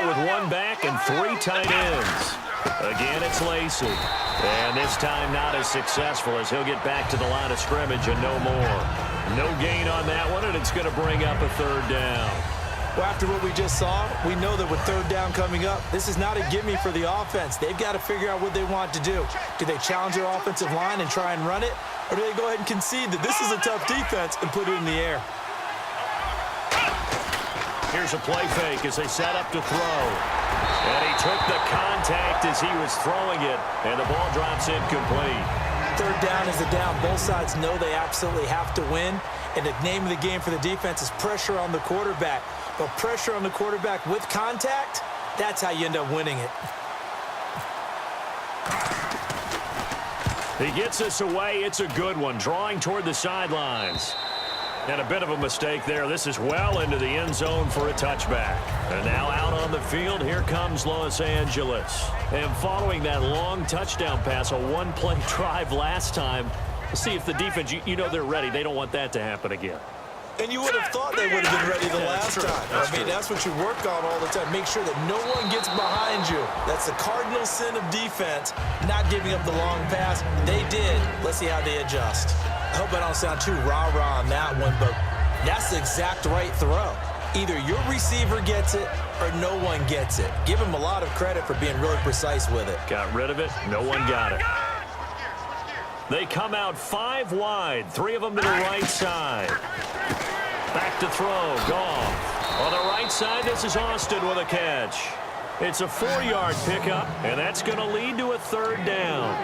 with one back and 3 tight ends. Again, it's Lacey. And this time not as successful as he'll get back to the line of scrimmage and no more. No gain on that one, and it's going to bring up a 3rd down. Well, after what we just saw, we know that with 3rd down coming up, this is not a gimme for the offense. They've got to figure out what they want to do. Do they challenge their offensive line and try and run it? Or do they go ahead and concede that this is a tough defense and put it in the air? Here's a play fake as they set up to throw. And he took the contact as he was throwing it, and the ball drops incomplete. 3rd down is a down. Both sides know they absolutely have to win, and the name of the game for the defense is pressure on the quarterback. But pressure on the quarterback with contact, that's how you end up winning it. He gets us away. It's a good one, drawing toward the sidelines. And a bit of a mistake there. This is well into the end zone for a touchback. And now out on the field, here comes Los Angeles. And following that long touchdown pass, a 1-play drive last time, let's see if the defense, you know they're ready. They don't want that to happen again. And you would have thought they would have been ready the last time. That's what you work on all the time. Make sure that no one gets behind you. That's the cardinal sin of defense, not giving up the long pass. They did. Let's see how they adjust. I hope I don't sound too rah-rah on that one, but that's the exact right throw. Either your receiver gets it or no one gets it. Give him a lot of credit for being really precise with it. Got rid of it. No one got it. They come out 5 wide, 3 of them to the right side. Back to throw, Goff. On the right side, this is Austin with a catch. It's a 4-yard pickup, and that's going to lead to a 3rd down.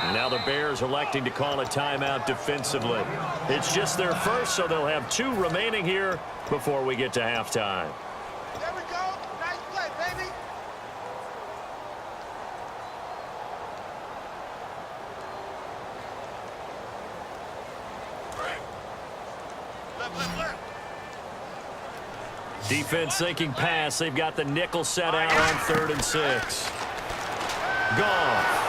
And now the Bears electing to call a timeout defensively. It's just their first, so they'll have 2 remaining here before we get to halftime. There we go. Nice play, baby. Left. Defense thinking pass. They've got the nickel set out on 3rd and 6. Goff.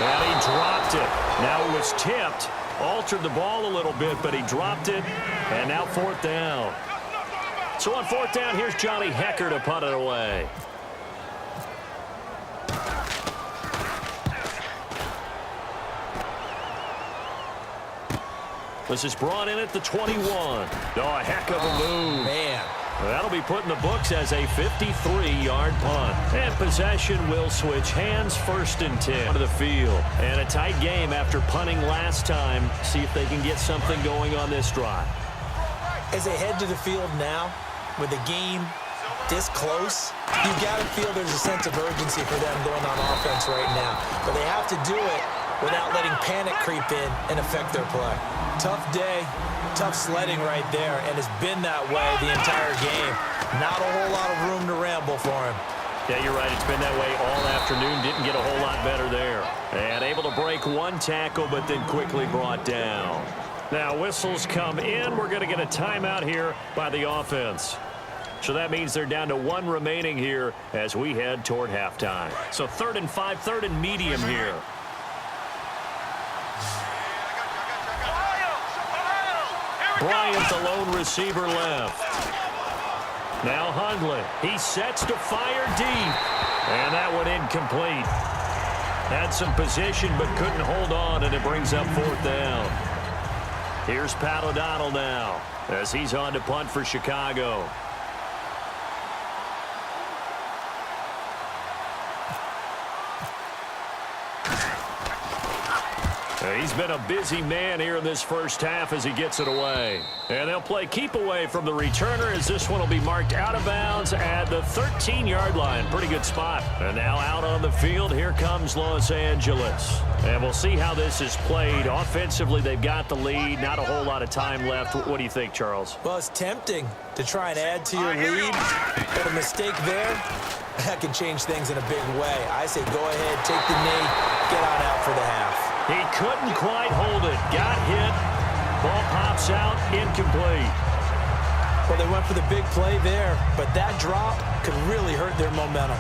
And he dropped it. Now it was tipped. Altered the ball a little bit, but he dropped it. And now 4th down. So on 4th down, here's Johnny Hecker to punt it away. This is brought in at the 21. Oh, a heck of a move. Man. That'll be put in the books as a 53-yard punt. And possession will switch hands, 1st and 10 to the field. And a tight game after punting last time. See if they can get something going on this drive. As they head to the field now, with the game this close, you've got to feel there's a sense of urgency for them going on offense right now. But they have to do it without letting panic creep in and affect their play. Tough day, tough sledding right there, and it's been that way the entire game. Not a whole lot of room to ramble for him. Yeah, you're right. It's been that way all afternoon. Didn't get a whole lot better there. And able to break 1 tackle, but then quickly brought down. Now whistles come in. We're going to get a timeout here by the offense. So that means they're down to 1 remaining here as we head toward halftime. So 3rd and 5, 3rd and medium here. Bryant, the lone receiver, left. Now Hundley. He sets to fire deep. And that one incomplete. Had some position but couldn't hold on, and it brings up 4th down. Here's Pat O'Donnell now as he's on to punt for Chicago. He's been a busy man here in this first half as he gets it away. And they'll play keep away from the returner as this one will be marked out of bounds at the 13-yard line. Pretty good spot. And now out on the field, here comes Los Angeles. And we'll see how this is played. Offensively, they've got the lead. Not a whole lot of time left. What do you think, Charles? Well, it's tempting to try and add to your lead, but a mistake there, that can change things in a big way. I say go ahead, take the knee, get on out for the half. He couldn't quite hold it. Got hit. Ball pops out. Incomplete. Well, they went for the big play there, but that drop could really hurt their momentum.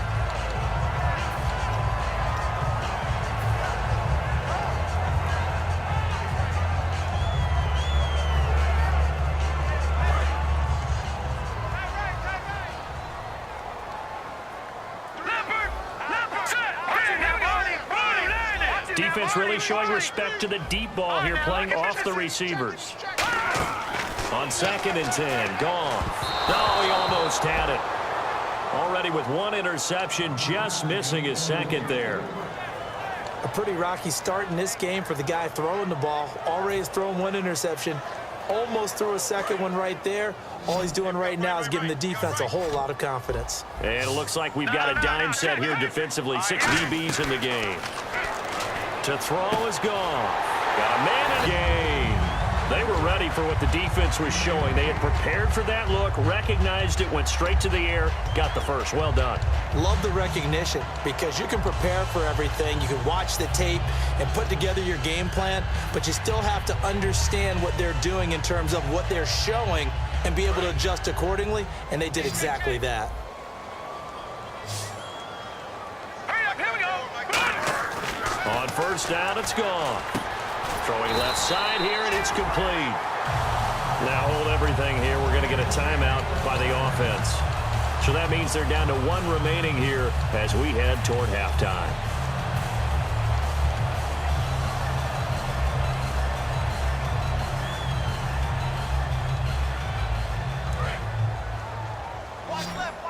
defense really showing respect to the deep ball here, playing off the receivers. On 2nd and 10, Goff. Oh, he almost had it. Already with one interception, just missing his second there. A pretty rocky start in this game for the guy throwing the ball. Already has thrown one interception. Almost threw a second one right there. All he's doing right now is giving the defense a whole lot of confidence. And it looks like we've got a dime set here defensively. 6 DBs in the game. To throw is Goff. Got a man in the game. They were ready for what the defense was showing. They had prepared for that look, recognized it, went straight to the air, got the first. Well done. Love the recognition because you can prepare for everything. You can watch the tape and put together your game plan, but you still have to understand what they're doing in terms of what they're showing and be able to adjust accordingly, and they did exactly that. On 1st down, it's Goff. Throwing left side here, and it's complete. Now hold everything here. We're going to get a timeout by the offense. So that means they're down to 1 remaining here as we head toward halftime. Watch left.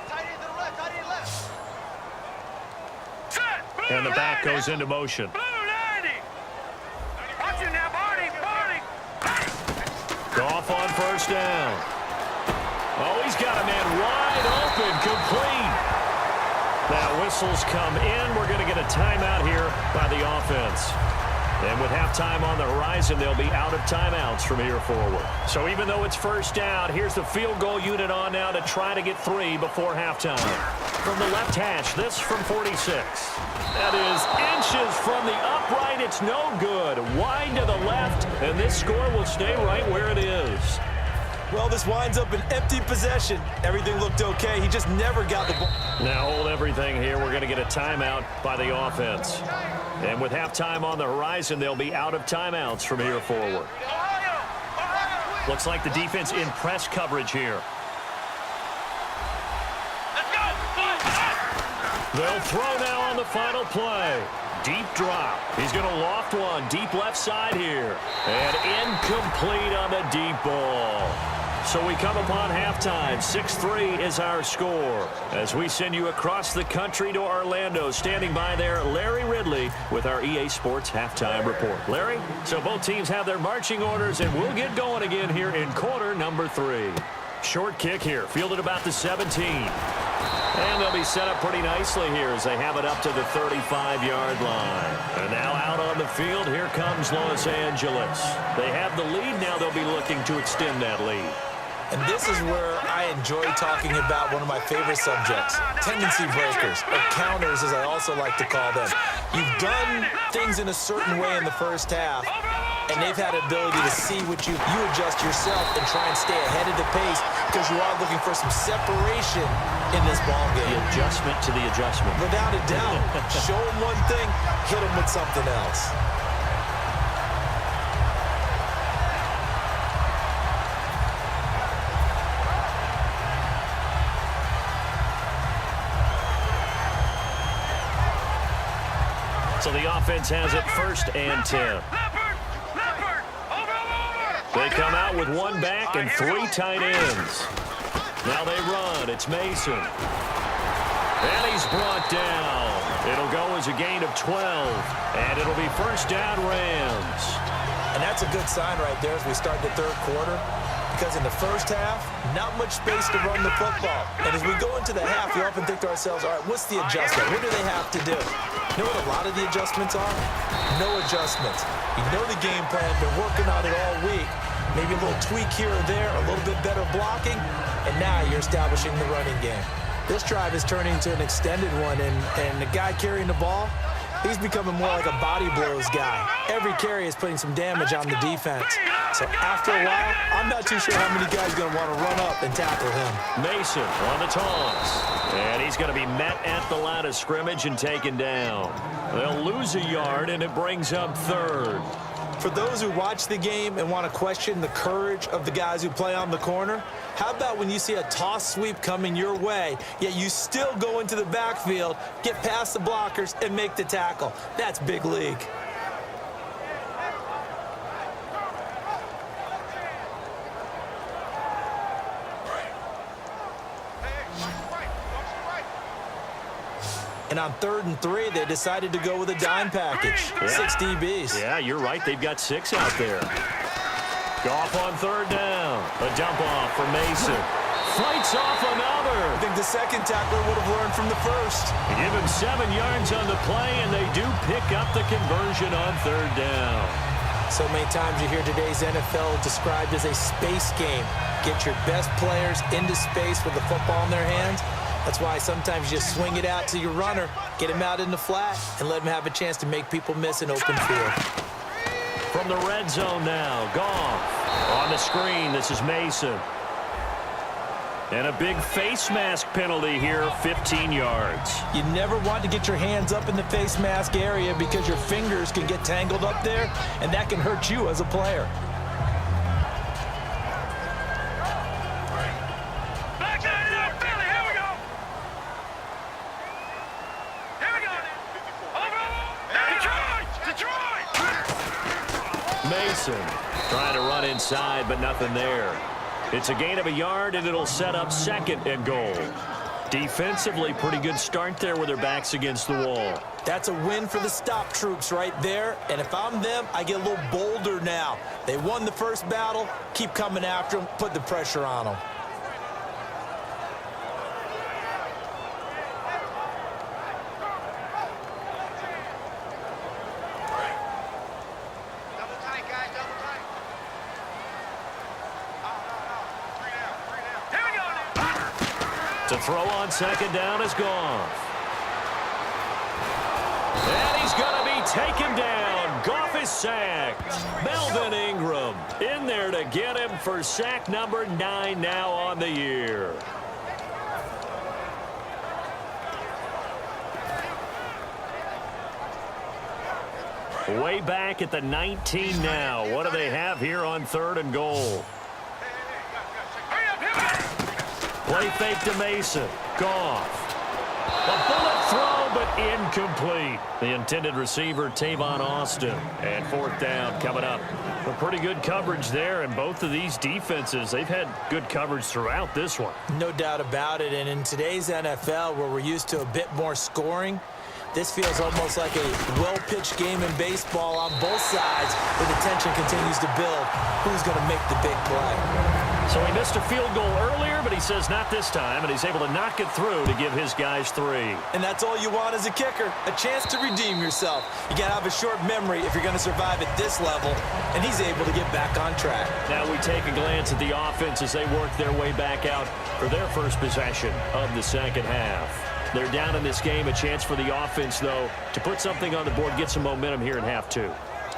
Tight end to the left, tight end left. And the back goes into motion. Goff on 1st down. Oh, he's got a man wide open, complete. Now whistles come in. We're going to get a timeout here by the offense. And with halftime on the horizon, they'll be out of timeouts from here forward. So even though it's 1st down, here's the field goal unit on now to try to get 3 before halftime. From the left hash, this from 46. That is inches from the upright. It's no good. Wide to the left, and this score will stay right where it is. Well, this winds up an empty possession. Everything looked okay. He just never got the ball. Now hold everything here. We're going to get a timeout by the offense. And with halftime on the horizon, they'll be out of timeouts from here forward. Looks like the defense in press coverage here. They'll throw now on the final play. Deep drop. He's going to loft one. Deep left side here. And incomplete on the deep ball. So we come upon halftime. 6-3 is our score. As we send you across the country to Orlando. Standing by there, Larry Ridley with our EA Sports Halftime Report. Larry, so both teams have their marching orders, and we'll get going again here in quarter number 3. Short kick here, fielded about the 17. And they'll be set up pretty nicely here as they have it up to the 35-yard line. And now out on the field, here comes Los Angeles. They have the lead. Now they'll be looking to extend that lead. And this is where I enjoy talking about one of my favorite subjects, tendency breakers, or counters as I also like to call them. You've done things in a certain way in the first half, and they've had the ability to see what you adjust yourself and try and stay ahead of the pace because you are looking for some separation in this ball game. The adjustment to the adjustment. Without a doubt. Show them one thing, hit them with something else. So the offense has it 1st and 10. They come out with 1 back and 3 tight ends. Now they run. It's Mason. And he's brought down. It'll go as a gain of 12. And it'll be 1st down Rams. And that's a good sign right there as we start the 3rd quarter. Because in the first half, not much space to run the football. And as we go into the half, we often think to ourselves, all right, what's the adjustment? What do they have to do? You know what a lot of the adjustments are? No adjustments. You know the game plan, been working on it all week. Maybe a little tweak here or there, a little bit better blocking, and now you're establishing the running game. This drive is turning into an extended one, and the guy carrying the ball, he's becoming more like a body blows guy. Every carry is putting some damage on the defense. So after a while, I'm not too sure how many guys are going to want to run up and tackle him. Mason on the toss. And he's going to be met at the line of scrimmage and taken down. They'll lose a yard, and it brings up 3rd. For those who watch the game and want to question the courage of the guys who play on the corner, how about when you see a toss sweep coming your way, yet you still go into the backfield, get past the blockers, and make the tackle? That's big league. And on 3rd and 3, they decided to go with a dime package. Yeah. 6 DBs. Yeah, you're right. They've got 6 out there. Goff on 3rd down. A dump off for Mason. Fights off another. I think the second tackler would have learned from the first. Give him 7 yards on the play, and they do pick up the conversion on 3rd down. So many times you hear today's NFL described as a space game. Get your best players into space with the football in their hands. That's why sometimes you just swing it out to your runner, get him out in the flat, and let him have a chance to make people miss an open field. From the red zone now, Goff. On the screen, this is Mason. And a big face mask penalty here, 15 yards. You never want to get your hands up in the face mask area because your fingers can get tangled up there, and that can hurt you as a player. Mason trying to run inside, but nothing there. It's a gain of a yard, and it'll set up 2nd and goal. Defensively, pretty good start there with their backs against the wall. That's a win for the stop troops right there, and if I'm them, I get a little bolder now. They won the first battle, keep coming after them, put the pressure on them. To throw on 2nd down is Goff. And he's going to be taken down. Goff is sacked. Melvin Ingram in there to get him for sack number 9 now on the year. Way back at the 19 now. What do they have here on 3rd and goal? Play fake to Mason. Goff. A bullet throw, but incomplete. The intended receiver, Tavon Austin. And 4th down coming up. A pretty good coverage there, and both of these defenses, they've had good coverage throughout this one. No doubt about it, and in today's NFL, where we're used to a bit more scoring, this feels almost like a well-pitched game in baseball on both sides, where the tension continues to build. Who's going to make the big play? So he missed a field goal earlier, but he says not this time, and he's able to knock it through to give his guys 3. And that's all you want as a kicker, a chance to redeem yourself. You got to have a short memory if you're going to survive at this level, and he's able to get back on track. Now we take a glance at the offense as they work their way back out for their first possession of the 2nd half. They're down in this game, a chance for the offense, though, to put something on the board, get some momentum here in half 2.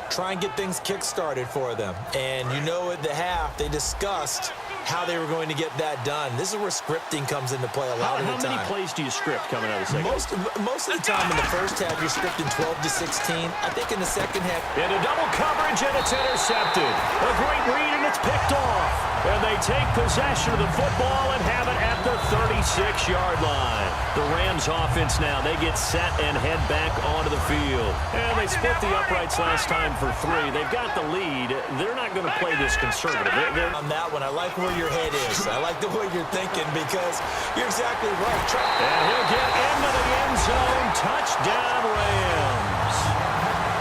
Try and get things kick-started for them. And you know at the half, they discussed how they were going to get that done. This is where scripting comes into play a lot of the time. How many plays do you script coming out of the second? Most of the time in the first half, you're scripting 12 to 16. I think in the second half. Into double coverage, and it's intercepted. A great read, and it's picked off. And they take possession of the football and have it at the 36-yard line. The Rams offense now, they get set and head back onto the field. And they split the uprights last time for 3. They've got the lead. They're not going to play this conservative. On that one, I like where your head is. I like the way you're thinking because you're exactly right. And he'll get into the end zone. Touchdown, Rams.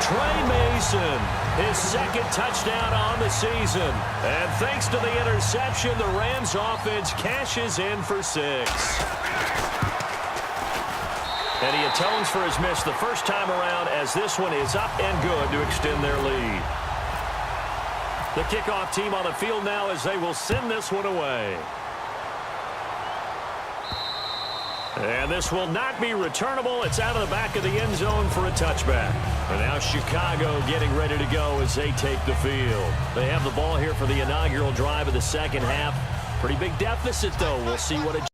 Trey Mason, his 2nd touchdown on the season. And thanks to the interception, the Rams offense cashes in for 6. And he atones for his miss the first time around as this one is up and good to extend their lead. The kickoff team on the field now as they will send this one away. And this will not be returnable. It's out of the back of the end zone for a touchback. And now Chicago getting ready to go as they take the field. They have the ball here for the inaugural drive of the 2nd half. Pretty big deficit, though. We'll see what it